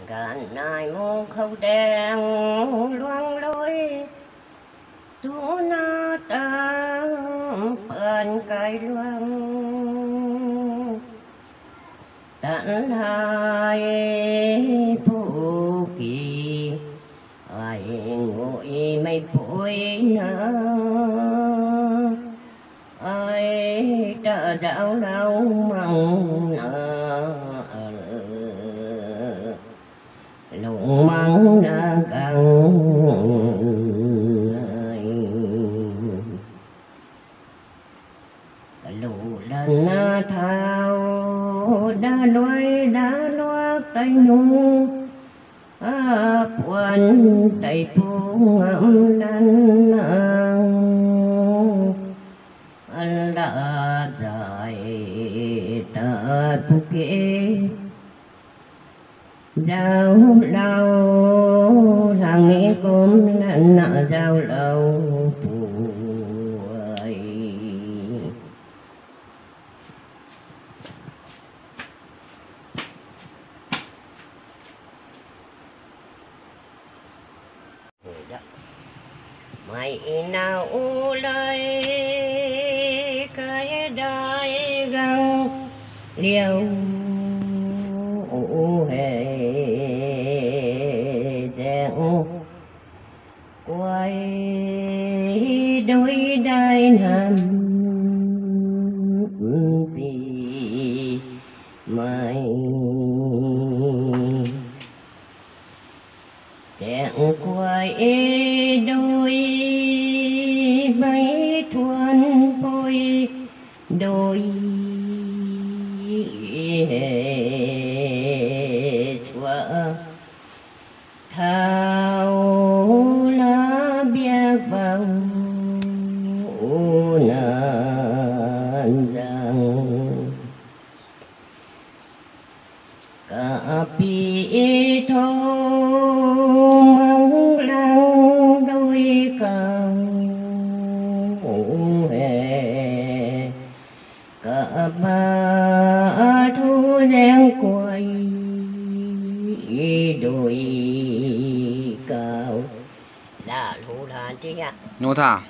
Gàn nai mô khâu đen loang lối tú na ta ơn cái loang tận hai phù kỳ ai ngồi mây phôi na ai trợ đạo đâu mong lụng mắng đã căng lụ lần thao đã loa tay nu buồn tay phu ngậm lăn đã dài ta tu kế đau đau thằng ấy cũng nợ đau đầu tuổi mày nào lấy cái đai găng liều hề đen quay đôi đai nằm vì mày đen quay đôi bay thuần bôi đôi thao lá bia vào nan rằng cả pi thô mong lăng đôi càng hè cả ba thu đen quay đôi cao là lũ đàn chứ ạ. Nô thả